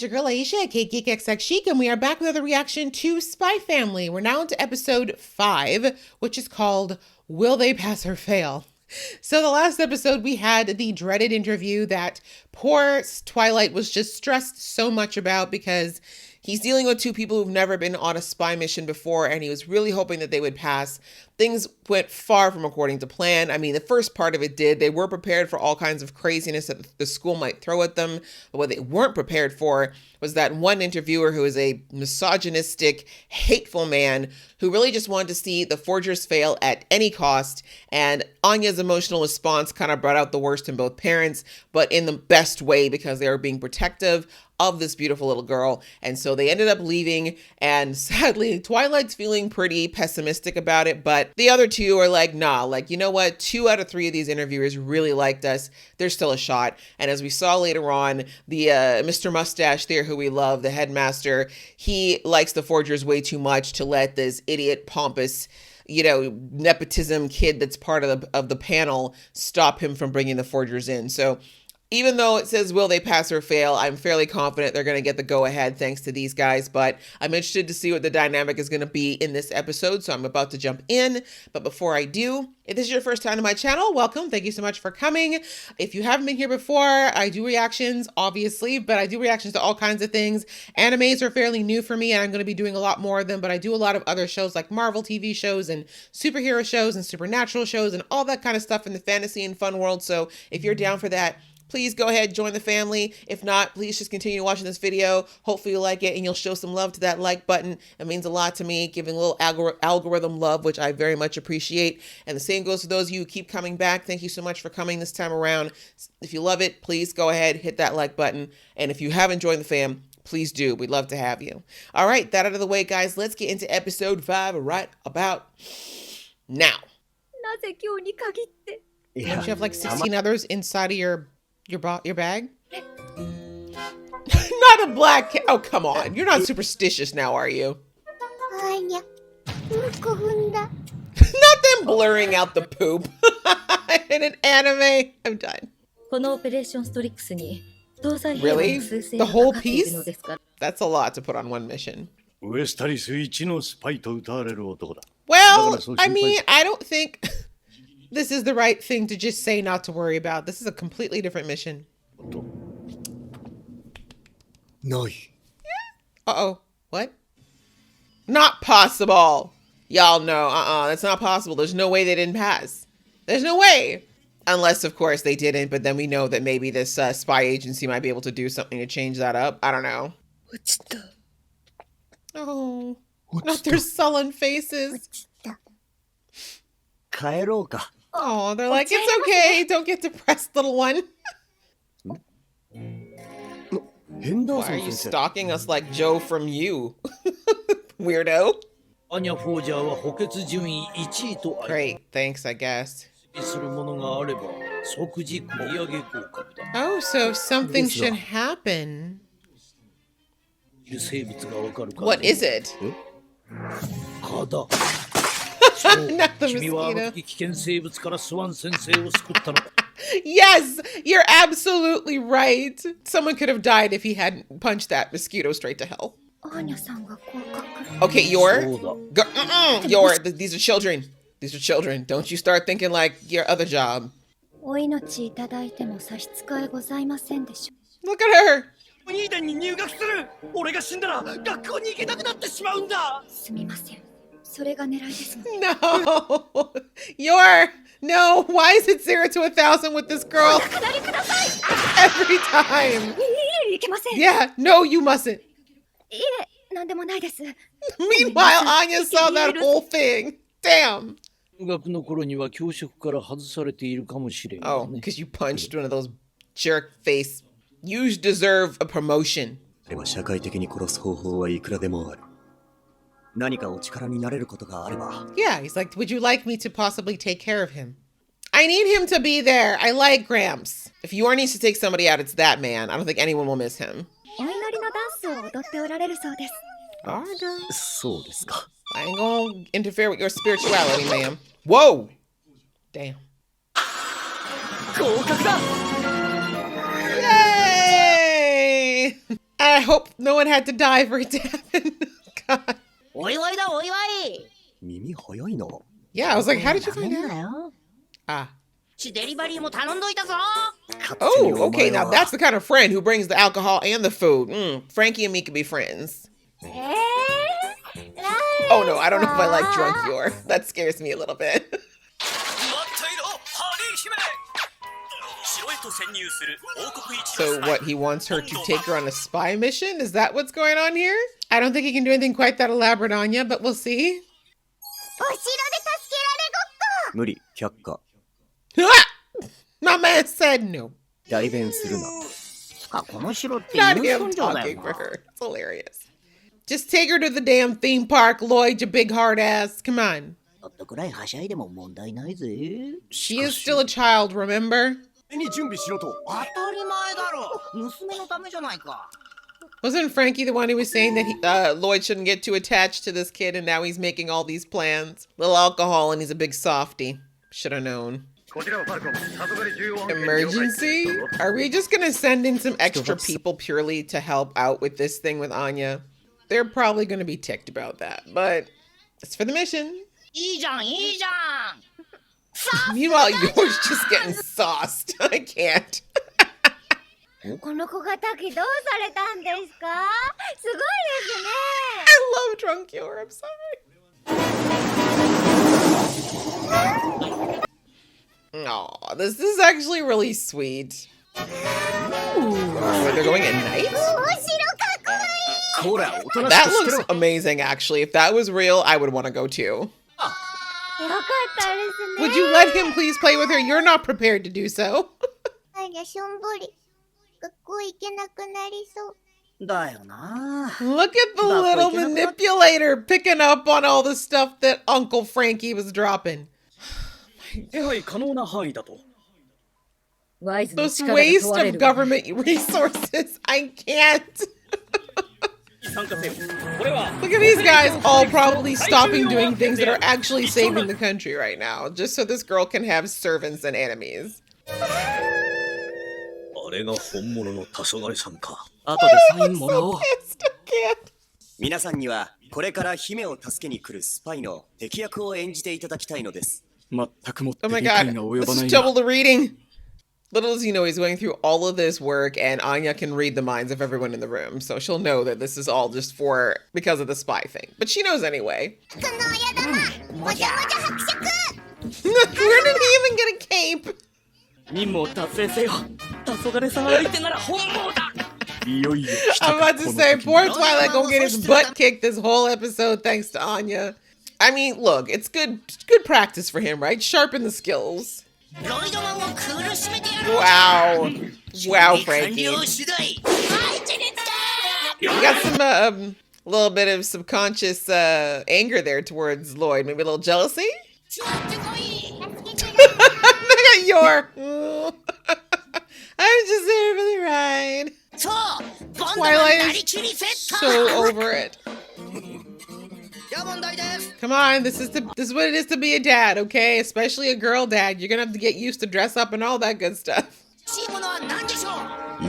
your girl Aisha, KGeekXX Chic, and we are back with another reaction to Spy Family. We're now into episode 5, which is called Will They Pass or Fail? So the last episode, we had the dreaded interview that poor Twilight was just stressed so much about because he's dealing with two people who've never been on a spy mission before, and he was really hoping that they would pass. Things went far from according to plan. I mean, the first part of it did. They were prepared for all kinds of craziness that the school might throw at them, but what they weren't prepared for was that one interviewer who is a misogynistic, hateful man who really just wanted to see the forgers fail at any cost, and Anya's emotional response kind of brought out the worst in both parents, but in the best way because they were being protective of this beautiful little girl. And so they ended up leaving, and sadly Twilight's feeling pretty pessimistic about it, but the other two are like, nah, like, you know what, 2 out of 3 of these interviewers really liked us. There's still a shot. And as we saw later on, the Mr. Mustache there, who we love, the headmaster, he likes the forgers way too much to let this idiot pompous, you know, nepotism kid that's part of the panel stop him from bringing the forgers in. So even though it says, will they pass or fail, I'm fairly confident they're going to get the go-ahead thanks to these guys, but I'm interested to see what the dynamic is going to be in this episode, so I'm about to jump in. But before I do, if this is your first time to my channel, welcome. Thank you so much for coming. If you haven't been here before, I do reactions, obviously, but I do reactions to all kinds of things. Animes are fairly new for me, and I'm going to be doing a lot more of them, but I do a lot of other shows like Marvel TV shows and superhero shows and supernatural shows and all that kind of stuff in the fantasy and fun world, so if you're down for that, please go ahead, join the family. If not, please just continue watching this video. Hopefully you like it and you'll show some love to that like button. It means a lot to me, giving a little algorithm love, which I very much appreciate. And the same goes to those of you who keep coming back. Thank you so much for coming this time around. If you love it, please go ahead, hit that like button. And if you haven't joined the fam, please do. We'd love to have you. All right, that out of the way, guys. Let's get into episode 5 right about now. Don't you have like 16 others inside of your bag? Not a black cat. Oh, come on. You're not superstitious now, are you? Anya. Not them blurring out the poop in an anime. I'm done. Really? The whole piece? That's a lot to put on one mission. Well, I mean, I don't think this is the right thing to just say not to worry about. This is a completely different mission. No. Uh-oh. What? Not possible. Y'all know, that's not possible. There's no way they didn't pass. There's no way. Unless, of course, they didn't, but then we know that maybe this spy agency might be able to do something to change that up. I don't know. Oh, not their sullen faces. Oh, they're like, it's okay. Don't get depressed, little one. Why are you stalking us like Joe from You? Weirdo. Great, thanks, I guess. Oh, so something should happen. What is it? Not the mosquito. Yes, you're absolutely right. Someone could have died if he hadn't punched that mosquito straight to hell. Okay, these are children. These are children. Don't you start thinking like your other job. Look at her. No, why is it 0 to 1,000 with this girl? Every time. Yeah, no, you mustn't. Meanwhile, Anya saw that whole thing. Damn. Oh, because you punched one of those jerk face. You deserve a promotion. Yeah, he's like, would you like me to possibly take care of him? I need him to be there. I like Gramps. If Yor needs to take somebody out, it's that man. I don't think anyone will miss him. Alright, girl. I ain't gonna interfere with your spirituality, ma'am. Whoa! Damn. Yay! I hope no one had to die for it to happen. God. お祝いだお祝い。耳早いな。Yeah, I was like, how did you find out? よ。 Ah. デリバリーも頼んどいたぞ。 Oh, okay. Now that's the kind of friend who brings the alcohol and the food. Frankie and me could be friends. Oh no, I don't know if I like drunk Yor. That scares me a little bit. So what, he wants her to take her on a spy mission? Is that what's going on here? I don't think he can do anything quite that elaborate, Anya, but we'll see. 無理、却下。 My man said no. 代弁するな。この城って Not 有 him 村城だ talking よ for な。 her. It's hilarious. Just take her to the damn theme park, Lloyd, you big hard ass. Come on. ちょっとくらいはしゃいでも問題ないぜ。 She is still a child, remember? に準備しろと。当たり前だろ。娘のためじゃないか。 Wasn't Frankie the one who was saying that Lloyd shouldn't get too attached to this kid, and now he's making all these plans? Little alcohol, and he's a big softie. Should have known. Emergency? Are we just gonna send in some extra people purely to help out with this thing with Anya? They're probably gonna be ticked about that, but it's for the mission. いいじゃんいいじゃん。 Meanwhile, Yor's just getting sauced. I can't. この小型機どうされたんですか？すごいですね。 I love drunk Yor, I'm sorry. Aw, this is actually really sweet. Where they're going at night? 面白かっこいい。こら、おとなし That くしてろ looks。amazing, actually. If that was real, I would want to go too. よかったですね。 Would you let him please play with her? You're not prepared to do so. ありゃしょんぼり。学校行けなくなりそう。だよな。 Look at the little manipulator picking up on all the stuff that Uncle Frankie was dropping. 手配可能な範囲だと。 This waste of government resources. I can't. 参加せよ。これは Look at these guys all probably stopping doing things that are actually saving the country right now, just so this girl can have servants and enemies. あれが本物の黄昏さんか。後でサインもらおう。 Pissed, I can't. 皆さんにはこれから姫を助けに来るスパイの敵役を演じていただきたいのです。全くもって Oh my 理解 god, が及ば this ない is が。 double the reading. Little does he know he's going through all of this work, and Anya can read the minds of everyone in the room, so she'll know that this is all just because of the spy thing. But she knows anyway. この親玉、もじゃもじゃ伯爵。 Where did he even get a cape? 任務を達成せよ。黄昏さん相手なら本望だ。いよいよ来た I'm か about to say, poor Twilight gonna get his butt kicked this whole episode thanks to Anya. I mean, look, it's good practice for him, right? Sharpen the skills. ロイドマンを苦しめてやる。 Wow. Wow, 完 Frankie. 了次第。はい地につけ。 You got some, little bit of subconscious, anger there towards Lloyd. Maybe a little jealousy? 座ってこい。 Look at your. I'm just here for the ride. そうボンドマン Twilight なり is きりセット。 so over it. じゃあ問題です。 Come on, this is what it is to be a dad, okay? Especially a girl dad. You're gonna have to get used to dress up and all that good stuff. 欲しいものは何でしょう。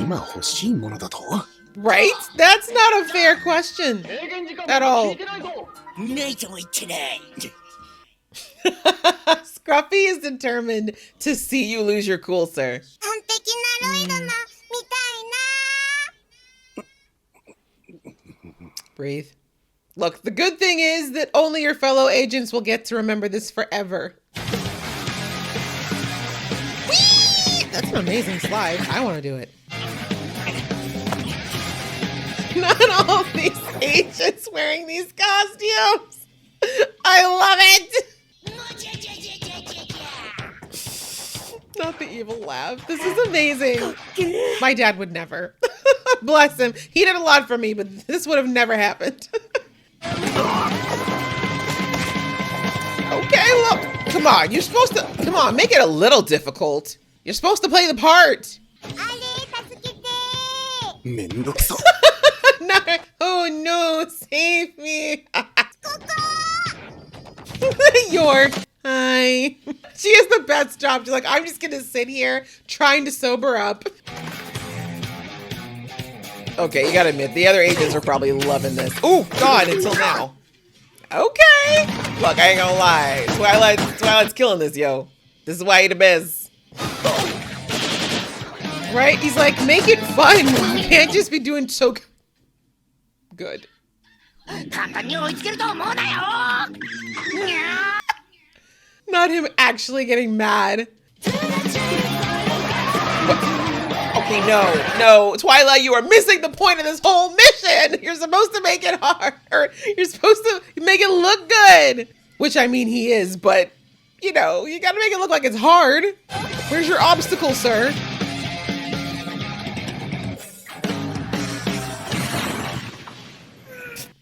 今欲しいものだと Right? That's not a fair question at all. ないとも言ってない。 Scruffy is determined to see you lose your cool, sir. 完璧なロイドマン、見たいな。 Breathe. Look, the good thing is that only your fellow agents will get to remember this forever. Whee! That's an amazing slide. I want to do it. Not all these agents wearing these costumes. I love it. Not the evil laugh. This is amazing. My dad would never. Bless him. He did a lot for me, but this would have never happened. Okay, look. Come on. You're supposed to. Come on. Make it a little difficult. You're supposed to play the part. あれ、助けて。めんどくさ No. Oh no. Save me. York. Hi. She has the best job. She's like, I'm just going to sit here trying to sober up. Okay, you gotta admit, the other agents are probably loving this. Oh, God, until now. Okay. Look, I ain't gonna lie. Twilight's killing this, yo. This is why he the best. Right? He's like, make it fun. You can't just be doing so good. 簡単に追いつけると思うなよ Not him actually getting mad. Okay, no. Twilight, you are missing the point of this whole mission. You're supposed to make it hard. You're supposed to make it look good. Which, I mean, he is, but, you know, you gotta make it look like it's hard. Where's your obstacle, sir?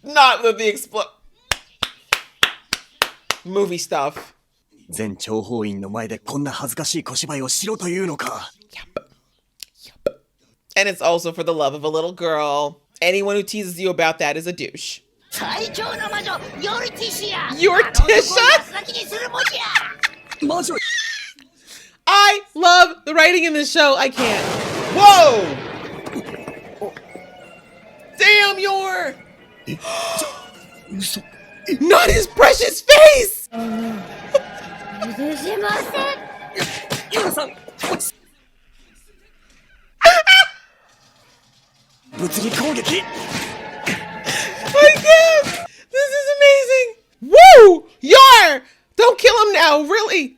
Not with the movie stuff. 全諜報員の前でこんな恥ずかしい小芝居をしろというのか。Yep. And it's also for the love of a little girl. Anyone who teases you about that is a douche. 最強の魔女ヨルティシア Yorticia? 先にするもじゃ 魔女 I love the writing in this show. I can't. Whoa! Damn, Yor! Not his precious face! 許しませんヨナさん物理攻撃 I can't! This is amazing! Woo! Yar! Don't kill him now, really!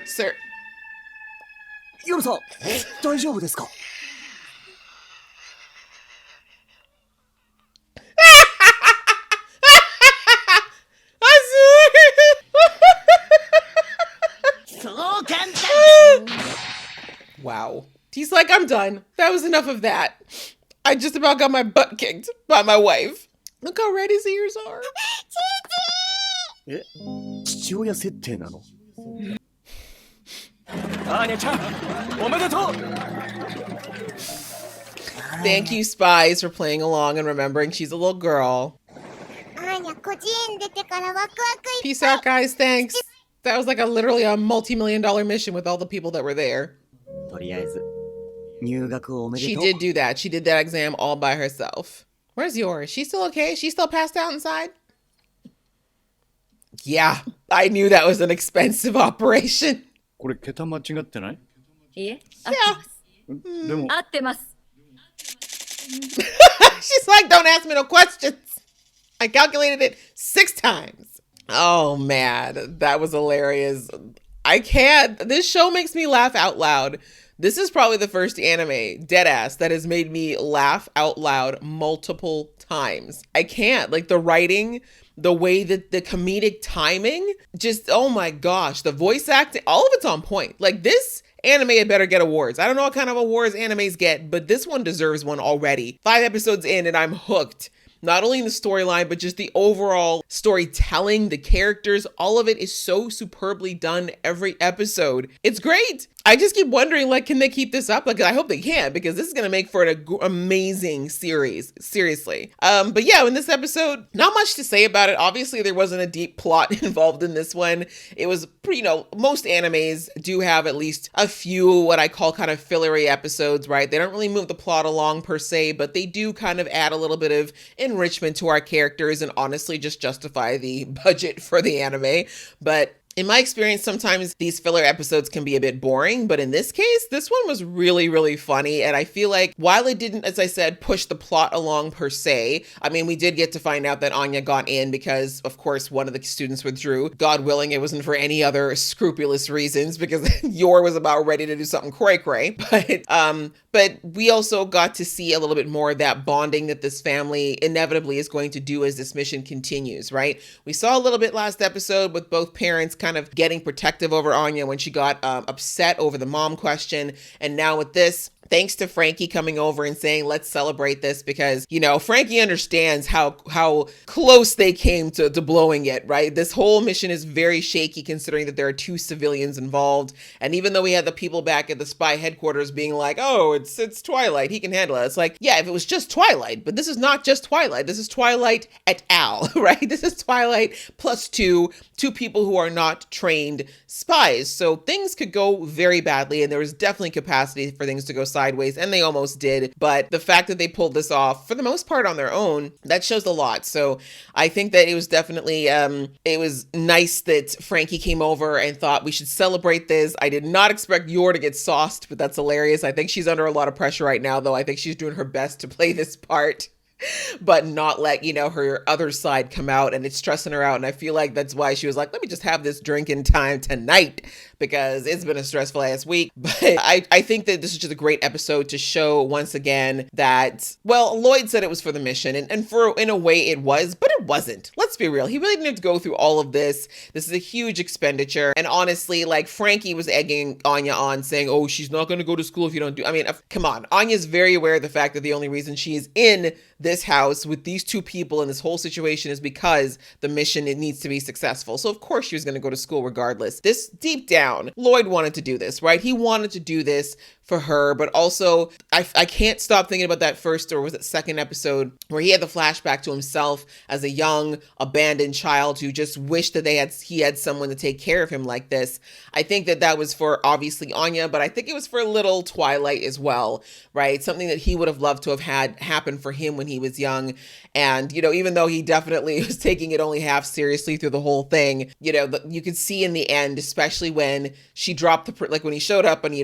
Sir. ヨナさん大丈夫ですか I swear! そう簡単 Wow. He's like, I'm done. That was enough of that. I just about got my butt kicked by my wife. Look how red his ears are. え父親設定なのアーニャちゃんおめでとう Thank you, spies, for playing along and remembering she's a little girl. アーニャ個人出てからワクワクいっ Peace out, guys. Thanks. That was like literally a multi-million-dollar mission with all the people that were there. とりあえず入学おめで She とう did do that. She did that exam all by herself. Where's yours? She still okay? She still passed out inside? Yeah, I knew that was an expensive operation. これ桁間違ってない？いえ、 Yeah. でも合ってます。 She's like, don't ask me no questions. I calculated it 6 times. Oh, man, that was hilarious. I can't. This show makes me laugh out loud. This is probably the first anime, deadass, that has made me laugh out loud multiple times. I can't. Like, the writing, the way that the comedic timing, just, oh my gosh, the voice acting, all of it's on point. Like, this anime had better get awards. I don't know what kind of awards animes get, but this one deserves one already. 5 episodes in and I'm hooked. Not only in the storyline, but just the overall storytelling, the characters, all of it is so superbly done every episode. It's great. I just keep wondering, like, can they keep this up? Like, I hope they can, because this is going to make for an amazing series. Seriously. But yeah, in this episode, not much to say about it. Obviously, there wasn't a deep plot involved in this one. It was pretty, most animes do have at least a few what I call kind of fillery episodes, right? They don't really move the plot along per se, but they do kind of add a little bit of enrichment to our characters and honestly just justify the budget for the anime. But in my experience, sometimes these filler episodes can be a bit boring, but in this case, this one was really, really funny. And I feel like while it didn't, as I said, push the plot along per se, I mean, we did get to find out that Anya got in because, of course, one of the students withdrew. God willing, it wasn't for any other scrupulous reasons because Yor was about ready to do something cray-cray. But we also got to see a little bit more of that bonding that this family inevitably is going to do as this mission continues, right? We saw a little bit last episode with both parents kind of getting protective over Anya when she got upset over the mom question. And now with this, thanks to Frankie coming over and saying, let's celebrate this because, Frankie understands how close they came to blowing it, right? This whole mission is very shaky considering that there are 2 civilians involved. And even though we had the people back at the spy headquarters being like, oh, it's Twilight, he can handle it. It's like, yeah, if it was just Twilight, but this is not just Twilight. This is Twilight et al, right? This is Twilight plus two people who are not trained spies. So things could go very badly and there was definitely capacity for things to go sideways, and they almost did. But the fact that they pulled this off for the most part on their own, that shows a lot. So I think that it was definitely, it was nice that Frankie came over and thought we should celebrate this. I did not expect Yor to get sauced, but that's hilarious. I think she's under a lot of pressure right now, though. I think she's doing her best to play this part, but not let, her other side come out, and it's stressing her out. And I feel like that's why she was like, let me just have this drinking time tonight, because it's been a stressful ass week. But I think that this is just a great episode to show once again that, well, Lloyd said it was for the mission, and for, in a way it was, but it wasn't. Let's be real. He really didn't have to go through all of this. This is a huge expenditure. And honestly, like, Frankie was egging Anya on, saying, oh, she's not going to go to school if you don't do, I mean, come on. Anya's very aware of the fact that the only reason she is in this house with these two people in this whole situation is because the mission, it needs to be successful. So of course she was going to go to school regardless. This, deep down, Lloyd wanted to do this, right? He wanted to do this for her, but also I can't stop thinking about that first, or was it second episode, where he had the flashback to himself as a young abandoned child who just wished that he had someone to take care of him like this. I think that was for obviously Anya, but I think it was for little Twilight as well, right? Something that he would have loved to have had happen for him when he was young. And, even though he definitely was taking it only half seriously through the whole thing, you could see in the end, especially when she dropped when he showed up and,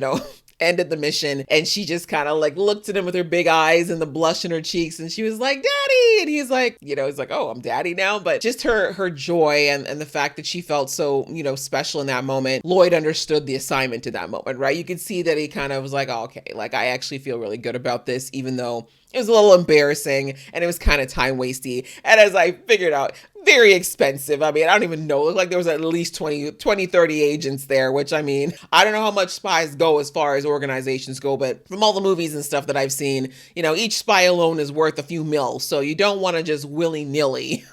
ended the mission, and she just kind of like looked at him with her big eyes and the blush in her cheeks, and she was like, Daddy, and he's like, he's like, oh, I'm Daddy now. But just her joy and the fact that she felt so, special in that moment. Lloyd understood the assignment to that moment, right? You could see that he kind of was like, oh, okay, like, I actually feel really good about this, even though it was a little embarrassing and it was kind of time wasty. And as I figured out, very expensive. I mean, I don't even know. It looked like there was at least 20, 30 agents there, which, I mean, I don't know how much spies go as far as organizations go, but from all the movies and stuff that I've seen, each spy alone is worth a few mil. So you don't want to just willy-nilly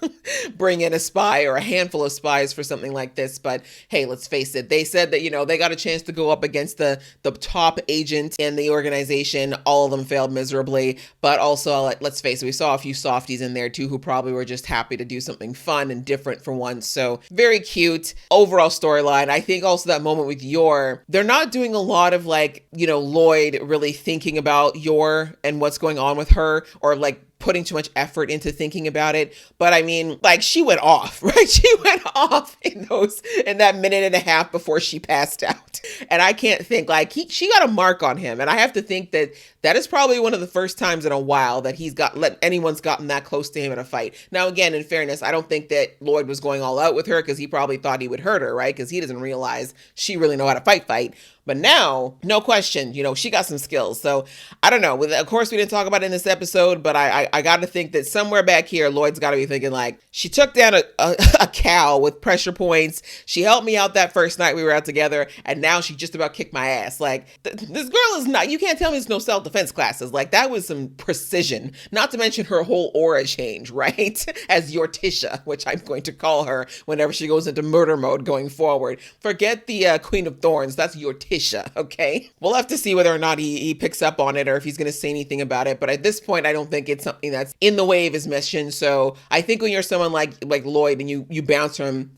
bring in a spy or a handful of spies for something like this. But hey, let's face it. They said that, they got a chance to go up against the top agent in the organization. All of them failed miserably. But also, let's face it, we saw a few softies in there too who probably were just happy to do something fun and different for once. So very cute overall storyline. I think also that moment with Yor, they're not doing a lot of Lloyd really thinking about Yor and what's going on with her, or putting too much effort into thinking about it. But I mean, she went off, right? She went off in that minute and a half before she passed out. And I can't think, she got a mark on him. And I have to think that is probably one of the first times in a while that anyone's gotten that close to him in a fight. Now, again, in fairness, I don't think that Lloyd was going all out with her, because he probably thought he would hurt her, right? Because he doesn't realize she really know how to fight. But now, no question, she got some skills. So I don't know. Of course, we didn't talk about it in this episode, but I got to think that somewhere back here, Lloyd's got to be thinking she took down a cow with pressure points. She helped me out that first night we were out together, and now she just about kicked my ass. This girl is not, you can't tell me it's no self-defense classes. That was some precision, not to mention her whole aura change, right? As Yorticia, which I'm going to call her whenever she goes into murder mode going forward. Forget the Queen of Thorns. That's Yorticia. Okay, we'll have to see whether or not he picks up on it, or if he's going to say anything about it. But at this point, I don't think it's something that's in the way of his mission. So I think when you're someone like Lloyd, and you bounce from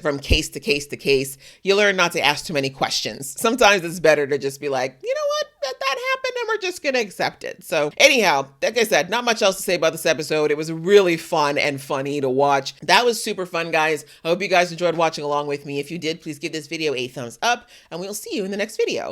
from case to case to case, you learn not to ask too many questions. Sometimes it's better to just be like, you know what, that happened, and we're just going to accept it. So anyhow, like I said, not much else to say about this episode. It was really fun and funny to watch. That was super fun, guys. I hope you guys enjoyed watching along with me. If you did, please give this video a thumbs up, and we'll see you in the next video.